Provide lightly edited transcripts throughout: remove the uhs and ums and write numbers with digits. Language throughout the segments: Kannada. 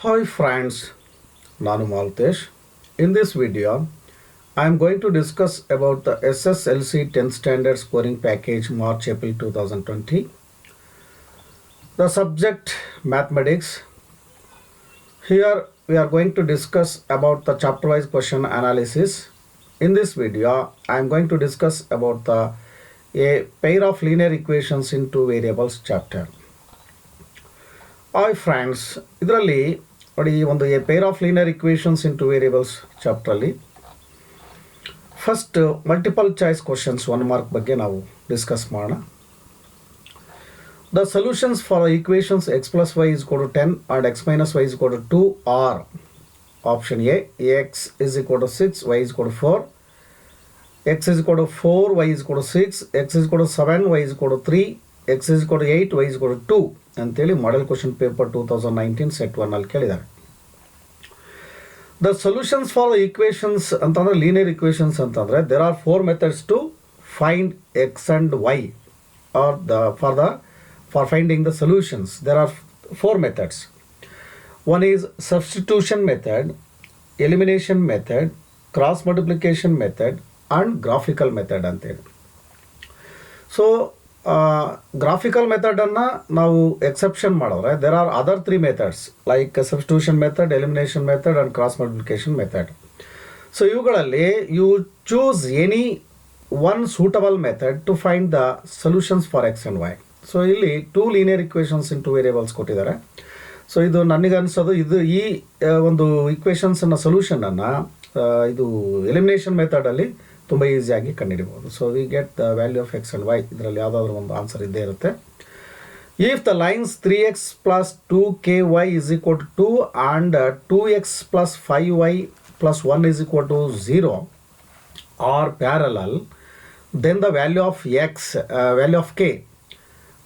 Hi friends, Nanu Maltesh. In this video, I am going to discuss about the SSLC 10th Standard Scoring Package March-April 2020. The subject Mathematics. Here we are going to discuss about the chapter-wise question analysis. In this video, I am going to discuss about a pair of linear equations in two variables chapter. Hi friends, ಇದರಲ್ಲಿ ನೋಡಿ ಒಂದು a pair of linear equations in two variables ಚಾಪ್ಟ್ರಲ್ಲಿ first multiple choice questions 1 mark ಬಗ್ಗೆ ನಾವು ಡಿಸ್ಕಸ್ ಮಾಡೋಣ. The solutions for equations x plus y is equal to 10 and x minus y is equal to 2 or option A x is equal to 6 y is equal to 4, x is equal to 4 y is equal to 6, x is equal to 7 Y is equal to 3, x is equal to 8 y is equal to 2 ಅಂತೇಳಿ ಮಾಡೆಲ್ ಕ್ವಶನ್ ಪೇಪರ್ 2019 ಸೆಟ್ 1 ಅಲ್ಲಿ ಕೇಳಿದ್ದಾರೆ. ದ ಸೊಲ್ಯೂಷನ್ಸ್ ಫಾರ್ ಈಕ್ವೇಷನ್ಸ್ ಅಂತಂದರೆ ಲೀನಿಯರ್ ಇಕ್ವೇಷನ್ಸ್ ಅಂತಂದರೆ there are 4 methods to find x and y are for finding the solutions. There are 4 methods. One is substitution method, elimination method, cross multiplication method and graphical method ಅಂತೇಳಿ. ಸೊ ಗ್ರಾಫಿಕಲ್ ಮೆಥಡನ್ನು ನಾವು ಎಕ್ಸೆಪ್ಷನ್ ಮಾಡಿದ್ರೆ there are other 3 methods like substitution method, elimination method and cross multiplication method. So ಇವುಗಳಲ್ಲಿ you choose any one suitable method to find the solutions for x and y. So ಇಲ್ಲಿ 2 ಲೀನಿಯರ್ ಇಕ್ವೇಷನ್ಸ್ ಇನ್ 2 ವೇರಿಯಬಲ್ಸ್ ಕೊಟ್ಟಿದ್ದಾರೆ. ಸೊ ಇದು ನನಗೆ ಅನಿಸೋದು ಈ ಒಂದು ಇಕ್ವೇಷನ್ಸನ್ನು ಸೊಲ್ಯೂಷನನ್ನು ಇದು ಎಲಿಮಿನೇಷನ್ ಮೆಥಡಲ್ಲಿ ತುಂಬ ಈಸಿಯಾಗಿ ಕಂಡುಹಿಡಿಬೋದು. So we get the value of x and y. ಇದರಲ್ಲಿ ಯಾವುದಾದ್ರೂ ಒಂದು ಆನ್ಸರ್ ಇದ್ದೇ ಇರುತ್ತೆ. If the lines 3x plus 2ky is equal to 2 and 2x plus 5y plus 1 is equal to 0 are parallel, then the value of k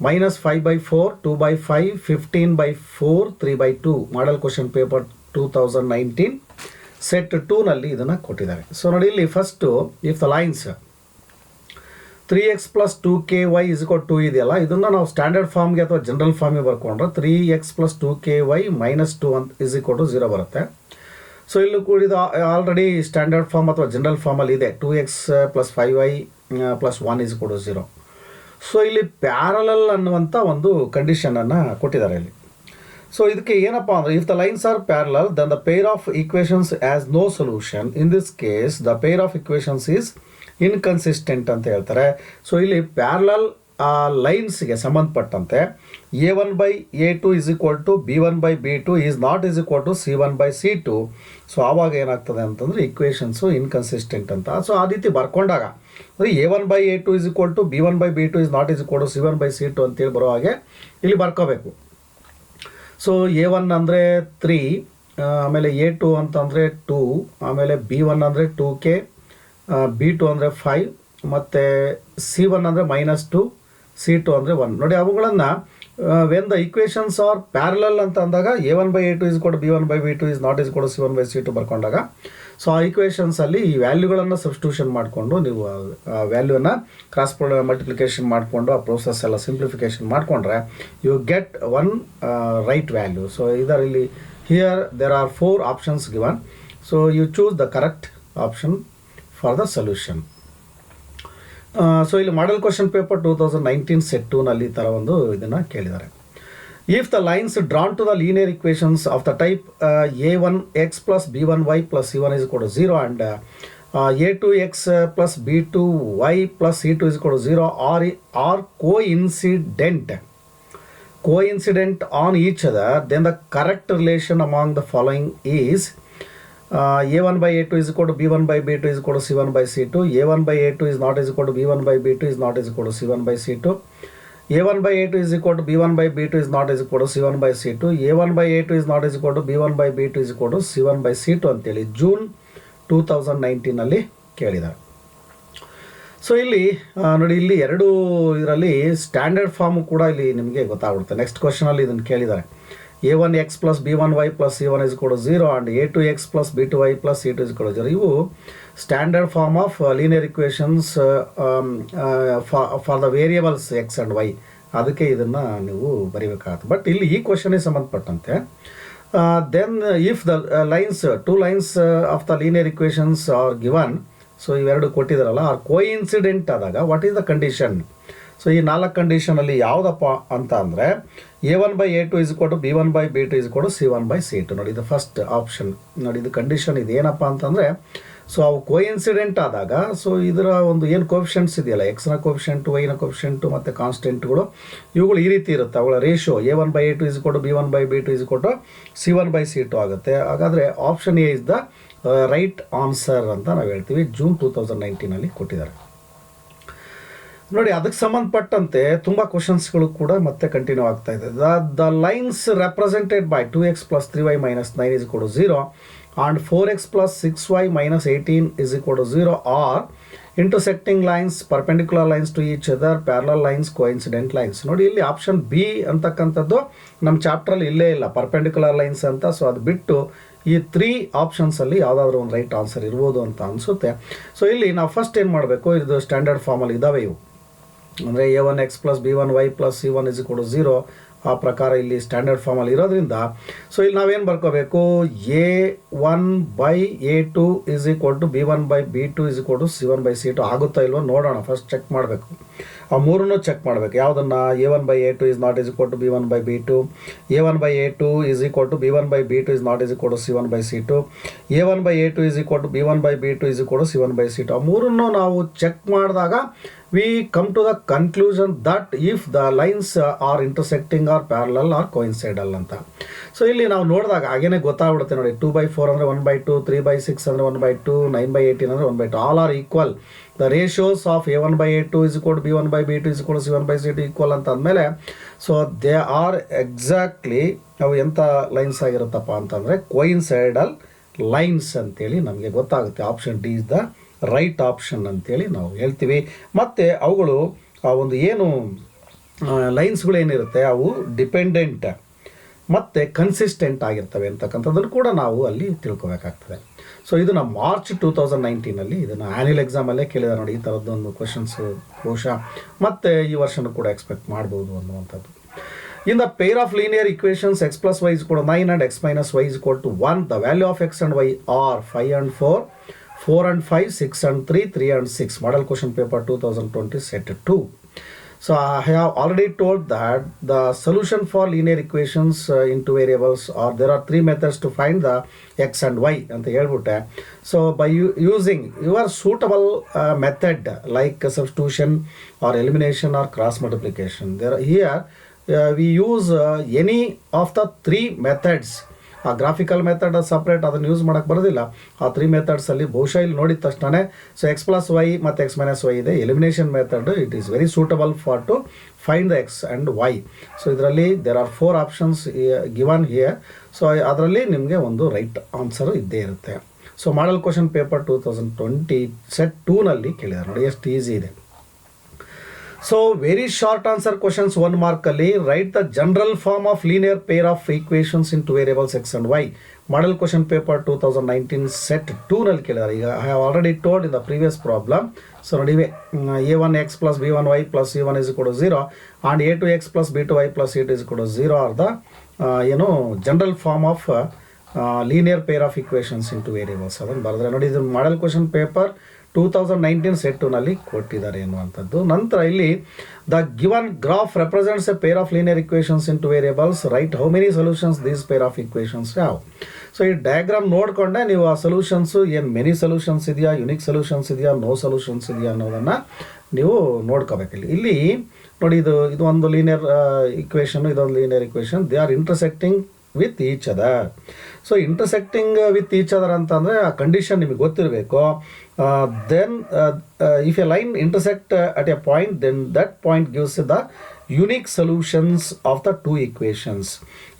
minus 5/4, 2/5, 15/4, 3/2 model question paper 2019 set 2 ನಲ್ಲಿ ಇದನ್ನು ಕೊಟ್ಟಿದ್ದಾರೆ. ಸೊ ನೋಡಿ ಇಲ್ಲಿ first if the lines 3x plus 2ky is equal to 2 ಇದೆಯಲ್ಲ, ಇದನ್ನು ನಾವು ಸ್ಟ್ಯಾಂಡರ್ಡ್ ಫಾರ್ಮ್ಗೆ ಅಥವಾ ಜನರಲ್ ಫಾರ್ಮಿಗೆ ಬರ್ಕೊಂಡ್ರೆ 3x ಪ್ಲಸ್ 2ky ಮೈನಸ್ 2 ಅಂತ ಇಸ್ ಈಕ್ವಲ್ ಟು 0 ಬರುತ್ತೆ. ಸೊ ಇಲ್ಲಿ ಕೂಡಿದ ಆಲ್ರೆಡಿ ಸ್ಟ್ಯಾಂಡರ್ಡ್ ಫಾರ್ಮ್ ಅಥವಾ ಜನರಲ್ ಫಾರ್ಮಲ್ಲಿ ಇದೆ 2x plus 5y plus 1 is equal to 0. So ಇಲ್ಲಿ ಪ್ಯಾರಲಲ್ ಅನ್ನುವಂಥ ಒಂದು ಕಂಡೀಷನನ್ನು ಕೊಟ್ಟಿದ್ದಾರೆ ಇಲ್ಲಿ. ಸೊ ಇದಕ್ಕೆ ಏನಪ್ಪ ಅಂದರೆ if the lines are parallel then the pair of equations as no solution. In this case the pair of equations is inconsistent ಅಂತ ಹೇಳ್ತಾರೆ. ಸೊ ಇಲ್ಲಿ ಪ್ಯಾರಲಲ್ ಲೈನ್ಸ್ಗೆ ಸಂಬಂಧಪಟ್ಟಂತೆ a1/a2 is equal to b1/b2 is not is equal to c1/c2. So ಆವಾಗ ಏನಾಗ್ತದೆ ಅಂತಂದರೆ ಈಕ್ವೇಷನ್ಸು ಇನ್ಕನ್ಸಿಸ್ಟೆಂಟ್ ಅಂತ. ಸೊ ಆ ರೀತಿ ಬರ್ಕೊಂಡಾಗ a1/a2 is equal to b1/b2 is not is equal to c1/c2 ಅಂತೇಳಿ ಬರೋ ಹಾಗೆ ಇಲ್ಲಿ ಬರ್ಕೋಬೇಕು. ಸೊ a1 ಅಂದರೆ 3, ಆಮೇಲೆ a2 ಅಂತಂದರೆ 2, ಆಮೇಲೆ b1 ಅಂದರೆ 2k, b2 ಅಂದರೆ 5, ಮತ್ತು c1 ಅಂದರೆ -2, c2 ಅಂದರೆ 1. ನೋಡಿ ಅವುಗಳನ್ನು when the equations are parallel ಅಂತ ಅಂದಾಗ a1/a2 is equal to b1/b2 is not is equal to c1/c2 ಬರ್ಕೊಂಡಾಗ ಸೊ ಆ ಈಕ್ವೇಷನ್ಸಲ್ಲಿ ಈ ವ್ಯಾಲ್ಯೂಗಳನ್ನು ಸಬ್ಸ್ಟಿಟ್ಯೂಷನ್ ಮಾಡಿಕೊಂಡು ನೀವು ಆ ವ್ಯಾಲ್ಯೂನ ಕ್ರಾಸ್ ಮಲ್ಟಿಪ್ಲಿಕೇಶನ್ ಮಾಡಿಕೊಂಡು ಆ ಪ್ರೋಸೆಸ್ ಎಲ್ಲ ಸಿಂಪ್ಲಿಫಿಕೇಶನ್ ಮಾಡಿಕೊಂಡ್ರೆ you get one right value. So ಇದರಲ್ಲಿ here there are 4 options given. So you choose the correct option for the solution. So ಇಲ್ಲಿ ಮಾಡೆಲ್ ಕ್ವಶನ್ ಪೇಪರ್ 2019 ಸೆಟ್ 2 ನಲ್ಲಿ ಈ ಥರ ಒಂದು ಇದನ್ನು ಕೇಳಿದ್ದಾರೆ. If the lines drawn to the linear equations of the type a1x plus b1y plus c1 is equal to 0 and a2x plus b2y plus c2 is equal to 0 are coincident on each other, then the correct relation among the following is a1/a2 is equal to b1/b2 is equal to c1/c2, a1/a2 is not is equal to b1/b2 is not is equal to c1/c2, a1/a2 is equal to b1/b2 is not is equal to c1/c2, a1/a2 is not is equal to b1/b2 is equal to c1/c2 ಅಂತೇಳಿ ಜೂನ್ 2019 ಕೇಳಿದ್ದಾರೆ. ಸೊ ಇಲ್ಲಿ ನೋಡಿ ಇಲ್ಲಿ ಎರಡು ಇದರಲ್ಲಿ ಸ್ಟ್ಯಾಂಡರ್ಡ್ ಫಾರ್ಮು ಕೂಡ ಇಲ್ಲಿ ನಿಮಗೆ ಗೊತ್ತಾಗ್ಬಿಡುತ್ತೆ. ನೆಕ್ಸ್ಟ್ ಕ್ವಶನಲ್ಲಿ ಇದನ್ನು ಕೇಳಿದ್ದಾರೆ. a1x plus b1y plus c1 is equal to 0 and a2x plus b2y plus c2 is equal to 0. ಇವು standard form of linear equations for the variables x and y. ಅದಕ್ಕೆ ಇದನ್ನು ನೀವು ಬರೀಬೇಕಾಗುತ್ತೆ. ಬಟ್ ಇಲ್ಲಿ ಈ ಕ್ವಶನಿಗೆ ಸಂಬಂಧಪಟ್ಟಂತೆ Then if the lines, two lines of the linear equations are given, so ಇವೆರಡು ಕೊಟ್ಟಿದ್ದಾರಲ್ಲ ಆರ್ ಕೋಇನ್ಸಿಡೆಂಟ್ ಆದಾಗ what is the condition? So ಈ 4 ಕಂಡೀಷನಲ್ಲಿ ಯಾವುದಪ್ಪ ಅಂತ ಅಂದರೆ A1/A2 = B1/B2 = C1/C2. ನೋಡಿ ಇದು ಫಸ್ಟ್ ಆಪ್ಷನ್. ನೋಡಿ ಇದು ಕಂಡೀಷನ್ ಇದೇನಪ್ಪ ಅಂತಂದರೆ, ಸೊ ಅವು ಕೋಇನ್ಸಿಡೆಂಟ್ ಆದಾಗ, ಸೊ ಇದರ ಒಂದು ಏನು ಕೋಫಿಷಿಯಂಟ್ಸ್ ಇದೆಯಲ್ಲ, ಎಕ್ಸ್ನ ಕೋಫಿಷಿಯಂಟು, ವೈನ ಕೋಫಿಷಿಯಂಟು ಮತ್ತು ಕಾನ್ಸ್ಟೆಂಟ್ಗಳು, ಇವುಗಳು ಈ ರೀತಿ ಇರುತ್ತೆ. ಅವುಗಳ ರೇಷಿಯೋ A1/A2 = B1/B2 = C1/C2 ಆಗುತ್ತೆ. ಹಾಗಾದರೆ option A is the right answer ಅಂತ ನಾವು ಹೇಳ್ತೀವಿ. ಜೂನ್ 2019 ಕೊಟ್ಟಿದ್ದಾರೆ. ನೋಡಿ ಅದಕ್ಕೆ ಸಂಬಂಧಪಟ್ಟಂತೆ ತುಂಬ ಕ್ವಶನ್ಸ್ಗಳು ಕೂಡ ಮತ್ತೆ ಕಂಟಿನ್ಯೂ ಆಗ್ತಾ ಇದೆ. The lines represented by 2x + 3y - 9 = 0 and 4x + 6y - 18 = 0 are intersecting lines, perpendicular lines to each other, parallel lines, coincident lines. ನೋಡಿ ಇಲ್ಲಿ ಆಪ್ಷನ್ ಬಿ ಅಂತಕ್ಕಂಥದ್ದು ನಮ್ಮ ಚಾಪ್ಟ್ರಲ್ಲಿ ಇಲ್ಲೇ ಇಲ್ಲ, ಪರ್ಪೆಂಡಿಕ್ಯುಲರ್ ಲೈನ್ಸ್ ಅಂತ. ಸೊ ಅದು ಬಿಟ್ಟು ಈ 3 ಆಪ್ಷನ್ಸಲ್ಲಿ ಯಾವುದಾದ್ರೂ ಒಂದು ರೈಟ್ ಆನ್ಸರ್ ಇರ್ಬೋದು ಅಂತ ಅನಿಸುತ್ತೆ. ಸೊ ಇಲ್ಲಿ ನಾವು ಫಸ್ಟ್ ಏನು ಮಾಡಬೇಕು, ಇದು ಸ್ಟ್ಯಾಂಡರ್ಡ್ ಫಾರ್ಮಲ್ಲಿ ಇದ್ದಾವೆ ಇವು. ಅಂದರೆ A1x + B1y + C1 = 0 ಆ ಪ್ರಕಾರ ಇಲ್ಲಿ ಸ್ಟ್ಯಾಂಡರ್ಡ್ ಫಾರ್ಮಲ್ಲಿ ಇರೋದ್ರಿಂದ, ಸೊ ಇಲ್ಲಿ ನಾವೇನು ಬರ್ಕೋಬೇಕು, A1/A2 = B1/B2 = C1/C2 ಆಗುತ್ತಾ ಇಲ್ವೋ ನೋಡೋಣ. ಫಸ್ಟ್ ಚೆಕ್ ಮಾಡಬೇಕು, ಆ ಮೂರನ್ನು ಚೆಕ್ ಮಾಡಬೇಕು. ಯಾವುದನ್ನು A1/A2 is not = B1/B2, A1/A2 = B1/B2 is not = C1/C2, A1/A2 = B1/B2 = C1/C2. ಆ ಮೂರನ್ನು ನಾವು ಚೆಕ್ ಮಾಡಿದಾಗ we come to the conclusion that if the lines are intersecting or parallel or coincidental ಅಂತ. ಸೊ ಇಲ್ಲಿ ನಾವು ನೋಡಿದಾಗ ಹಾಗೇನೆ ಗೊತ್ತಾಗ್ಬಿಡುತ್ತೆ ನೋಡಿ. 2/4 ಅಂದರೆ 1/2, 3/6 ಅಂದರೆ 1/2, 9/18 ಅಂದರೆ 1/2, all are equal. The ratios of A1/A2 = B1/B2 = C1/C2 equal ಅಂತ ಅಂದಮೇಲೆ, ಸೊ ದೇ ಆರ್ ಎಕ್ಸಾಕ್ಟ್ಲಿ ಅವು ಎಂಥ ಲೈನ್ಸ್ ಆಗಿರುತ್ತಪ್ಪ ಅಂತಂದರೆ ಕೋಇನ್ಸೈಡಲ್ ಲೈನ್ಸ್ ಅಂತೇಳಿ ನಮಗೆ ಗೊತ್ತಾಗುತ್ತೆ. Option D is the right option ಅಂತೇಳಿ ನಾವು ಹೇಳ್ತೀವಿ. ಮತ್ತು ಅವುಗಳು ಆ ಒಂದು ಏನು ಲೈನ್ಸ್ಗಳು ಏನಿರುತ್ತೆ ಅವು ಡಿಪೆಂಡೆಂಟ್ ಮತ್ತು ಕನ್ಸಿಸ್ಟೆಂಟ್ ಆಗಿರ್ತವೆ ಅಂತಕ್ಕಂಥದ್ದನ್ನು ಕೂಡ ನಾವು ಅಲ್ಲಿ ತಿಳ್ಕೊಬೇಕಾಗ್ತದೆ. ಸೊ ಇದನ್ನು ಮಾರ್ಚ್ 2019 ಇದನ್ನು ಆ್ಯನ್ಯುವಲ್ ಎಕ್ಸಾಮಲ್ಲೇ ಕೇಳಿದ್ದಾರೆ ನೋಡಿ. ಈ ಥರದ್ದೊಂದು ಕ್ವಶನ್ಸು ಬಹುಶಃ ಮತ್ತು ಈ ವರ್ಷನೂ ಕೂಡ ಎಕ್ಸ್ಪೆಕ್ಟ್ ಮಾಡ್ಬೋದು ಅನ್ನುವಂಥದ್ದು. In the pair of linear equations x + y = 9 and x - y = 1, the value of x and y are 5 and 4, 4 and 5, 6 and 3, 3 and 6. Model question paper 2020 set 2. So I have already told that the solution for linear equations into variables, or there are 3 methods to find the x and y ಅಂತ ಹೇಳ್ಬಿಟ್ಟೆ. So by using your suitable method like substitution or elimination or cross multiplication, here we use any of the 3 methods. ಆ ಗ್ರಾಫಿಕಲ್ ಮೆಥಡ್ ಸಪ್ರೇಟ್ ಅದನ್ನು ಯೂಸ್ ಮಾಡೋಕ್ಕೆ ಬರೋದಿಲ್ಲ. ಆ 3 ಮೆಥಡ್ಸಲ್ಲಿ ಬಹುಶಃ ಇಲ್ಲಿ ನೋಡಿದ ತಕ್ಷಣ ಸೊ x + y ಮತ್ತು x - y ಇದೆ. Elimination method it is very suitable for to find the x and y. So ಇದರಲ್ಲಿ there are 4 options given here. So ಅದರಲ್ಲಿ ನಿಮಗೆ ಒಂದು ರೈಟ್ ಆನ್ಸರ್ ಇದ್ದೇ ಇರುತ್ತೆ. So model question paper 2020 set 2ನಲ್ಲಿ ಕೇಳಿದ್ದಾರೆ ನೋಡಿ, ಎಷ್ಟು ಈಸಿ ಇದೆ. So very short answer questions 1 ಮಾರ್ಕಲ್ಲಿ. Write the general form of linear pair of equations in two variables x and y. Model question paper 2019 set 2ನಲ್ಲಿ ಕೇಳಿದ್ದಾರೆ. ಈಗ I have already told in the previous problem. So ನೋಡಿವೆ, A1x + B1y + C1 = 0 and A2x + B2y + C2 = 0 are the general form of linear pair of equations in two variables. ಅದನ್ನು ಬರೆದ್ರೆ ನೋಡಿ, ಇದು ಮಾಡಲ್ ಕ್ವಶನ್ ಪೇಪರ್ 2019 ಸೆಟ್ 2ನಲ್ಲಿ ಕೊಟ್ಟಿದ್ದಾರೆ ಎನ್ನುವಂಥದ್ದು. ನಂತರ ಇಲ್ಲಿ the given graph represents A pair of linear equations into variables, right how many solutions these peer of equations ಯಾವ. ಸೊ ಈ ಡಯಾಗ್ರಾಮ್ ನೋಡಿಕೊಂಡೆ ನೀವು ಆ ಸೊಲ್ಯೂಷನ್ಸು ಏನು ಮೆನಿ ಸೊಲ್ಯೂಷನ್ಸ್ ಇದೆಯಾ, ಯುನಿಕ್ ಸೊಲ್ಯೂಷನ್ಸ್ ಇದೆಯಾ, ನೋ ಸೊಲ್ಯೂಷನ್ಸ್ ಇದೆಯಾ ಅನ್ನೋದನ್ನು ನೀವು ನೋಡ್ಕೋಬೇಕು. ಇಲ್ಲಿ ನೋಡಿ, ಇದು ಒಂದು ಲೀನಿಯರ್ ಇಕ್ವೇಷನ್, ಇದೊಂದು linear equation. They are intersecting with each other. So intersecting with each other ಅಂತಂದರೆ ಆ ಕಂಡೀಷನ್ ನಿಮಗೆ ಗೊತ್ತಿರಬೇಕು. Then if a line intersect at a point, then that point gives the unique solutions of the 2 equations.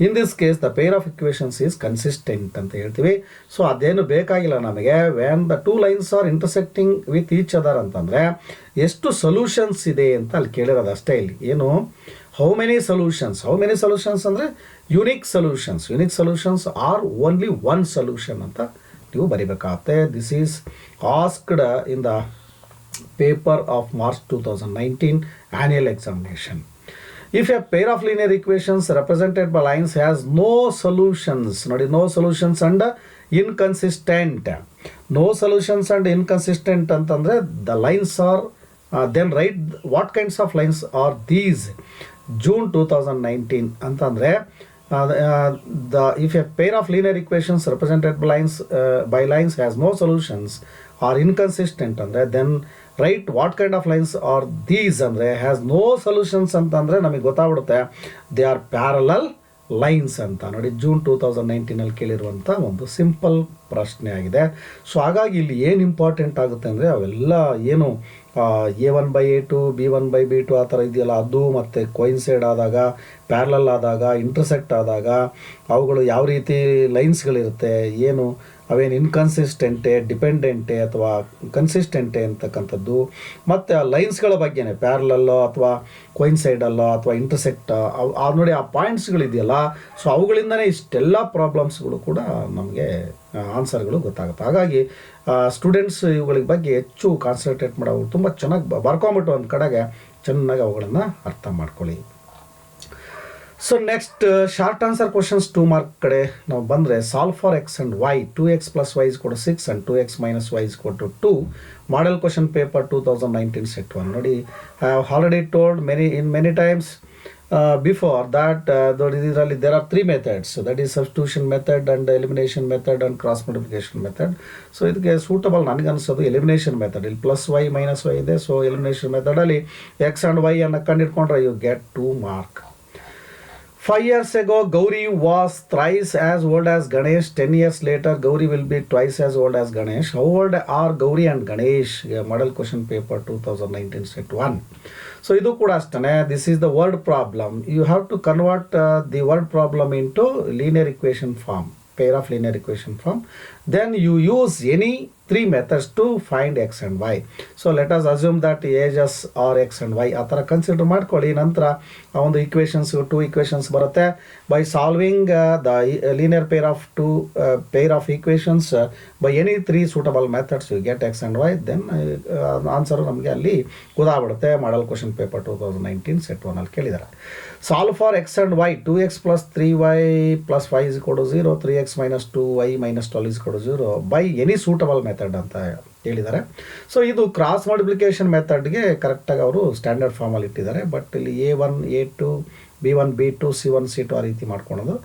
In this case the pair of equations is consistent ಅಂತ ಹೇಳ್ತೀವಿ. ಸೊ ಅದೇನು ಬೇಕಾಗಿಲ್ಲ ನಮಗೆ. When the 2 lines are intersecting with each other ಅಂತಂದರೆ ಎಷ್ಟು ಸೊಲ್ಯೂಷನ್ಸ್ ಇದೆ ಅಂತ ಅಲ್ಲಿ ಕೇಳಿರೋದು ಅಷ್ಟೇ. ಇಲ್ಲಿ ಏನು ಹೌ ಮೆನಿ ಸೊಲ್ಯೂಷನ್ಸ್ ಅಂದರೆ unique solutions are only 1 solution ಅಂತ ನೀವು ಬರಿಬೇಕಾಗುತ್ತೆ. This is asked in the paper of March 2019 annual examination. If a pair of linear equations represented by lines has no solutions, ನೋಡಿ no solutions and inconsistent. No solutions and inconsistent ಅಂತಂದರೆ the lines are then right what kinds of lines are these. June 2019 ಅಂತಂದರೆ if a pair of linear equations represented by lines has no solutions or inconsistent ಅಂದರೆ then write what kind of lines are these ಅಂದರೆ has no solutions ಅಂತಂದರೆ ನಮಗೆ ಗೊತ್ತಾಗ್ಬಿಡುತ್ತೆ they are parallel ಲೈನ್ಸ್ ಅಂತ. ನೋಡಿ ಜೂನ್ 2019 ಕೇಳಿರುವಂಥ ಒಂದು ಸಿಂಪಲ್ ಪ್ರಶ್ನೆ ಆಗಿದೆ. ಸೊ ಹಾಗಾಗಿ ಇಲ್ಲಿ ಏನು ಇಂಪಾರ್ಟೆಂಟ್ ಆಗುತ್ತೆ ಅಂದರೆ ಅವೆಲ್ಲ ಏನು A1/A2 B1/B2 ಆ ಥರ ಇದೆಯಲ್ಲ ಅದು, ಮತ್ತು ಕೊಯಿನ್ಸೈಡ್ ಆದಾಗ, ಪ್ಯಾರಲಲ್ ಆದಾಗ, ಇಂಟರ್ಸೆಕ್ಟ್ ಆದಾಗ ಅವುಗಳು ಯಾವ ರೀತಿ ಲೈನ್ಸ್ಗಳಿರುತ್ತೆ, ಏನು ಅವೇನು ಇನ್ಕನ್ಸಿಸ್ಟೆಂಟೆ, ಡಿಪೆಂಡೆಂಟೆ ಅಥವಾ ಕನ್ಸಿಸ್ಟೆಂಟೆ ಅಂತಕ್ಕಂಥದ್ದು, ಮತ್ತು ಆ ಲೈನ್ಸ್ಗಳ ಬಗ್ಗೆನೇ ಪ್ಯಾರಲಲ್ಲೋ ಅಥವಾ ಕೊಯಿನ್ಸೈಡಲ್ಲೋ ಅಥವಾ ಇಂಟರ್ಸೆಕ್ಟ್ ನೋಡಿ ಆ ಪಾಯಿಂಟ್ಸ್ಗಳಿದೆಯಲ್ಲ, ಸೊ ಅವುಗಳಿಂದನೇ ಇಷ್ಟೆಲ್ಲ ಪ್ರಾಬ್ಲಮ್ಸ್ಗಳು ಕೂಡ ನಮಗೆ ಆನ್ಸರ್ಗಳು ಗೊತ್ತಾಗುತ್ತೆ. ಹಾಗಾಗಿ ಸ್ಟೂಡೆಂಟ್ಸ್ ಇವುಗಳಿಗೆ ಬಗ್ಗೆ ಹೆಚ್ಚು ಕಾನ್ಸಂಟ್ರೇಟ್ ಮಾಡೋವು, ತುಂಬ ಚೆನ್ನಾಗಿ ಬರ್ಕೊಂಬಿಟ್ಟು ಒಂದು ಕಡೆಗೆ ಚೆನ್ನಾಗಿ ಅವುಗಳನ್ನು ಅರ್ಥ ಮಾಡ್ಕೊಳ್ಳಿ. So next short answer questions 2 mark ಕಡೆ ನಾವು ಬಂದರೆ, solve for x and y 2x + y = 6 and 2x - y = 2. Model question paper 2019 set 1. ನೋಡಿ I have already told many times before that there are 3 methods, so that is substitution method and elimination method and cross multiplication method. So ಇದಕ್ಕೆ ಸೂಟಬಲ್ ನನಗೆ ಅನಿಸೋದು ಎಲಿಮಿನೇಷನ್ ಮೆಥಡ್. ಇಲ್ಲಿ +y - y ಇದೆ, ಸೊ ಎಲಿಮಿನೇಷನ್ ಮೆಥಡಲ್ಲಿ x and y ಅನ್ನು ಕಂಡಿಡ್ಕೊಂಡ್ರೆ you get 2 mark. 5 years ago Gauri was thrice as old as Ganesh. 10 years later Gauri will be twice as old as Ganesh. How old are Gauri and Ganesh? Model question paper 2019 set 1. So idu kuda ashtane, this is the word problem. You have to convert the word problem into linear equation form, pair of linear equation form. Then you use any 3 methods to find x and y. So let us assume that ages are x and y. ಆ ಥರ ಕನ್ಸಿಡರ್ ಮಾಡ್ಕೊಳ್ಳಿ. ನಂತರ ಆ ಒಂದು ಈಕ್ವೇಷನ್ಸ್ 2 ಈಕ್ವೇಷನ್ಸ್ ಬರುತ್ತೆ. By solving the linear pair of equations by any 3 suitable methods you get x and y. Then answer ನಮಗೆ ಅಲ್ಲಿ ಗೊತ್ತಾಗ್ಬಿಡುತ್ತೆ. ಮಾಡಲ್ ಕ್ವಶನ್ ಪೇಪರ್ 2019 ಸೆಟ್ 1 ಅಲ್ಲಿ ಕೇಳಿದ್ದಾರೆ. Solve for x and y 2x + 3y + 5 = 0, 3x - 2y - 12 = 0 by any suitable method ಅಂತ ಹೇಳಿದ್ದಾರೆ. ಸೊ ಇದು ಕ್ರಾಸ್ ಮಲ್ಟಿಪ್ಲಿಕೇಶನ್ ಮೆಥಡ್ಗೆ ಕರೆಕ್ಟಾಗಿ ಅವರು ಸ್ಟ್ಯಾಂಡರ್ಡ್ ಫಾರ್ಮಲ್ಲಿ ಇಟ್ಟಿದ್ದಾರೆ. ಬಟ್ ಇಲ್ಲಿ A1 A2 B1 B2 C1 C2 ಆ ರೀತಿ ಮಾಡ್ಕೊಳೋದು.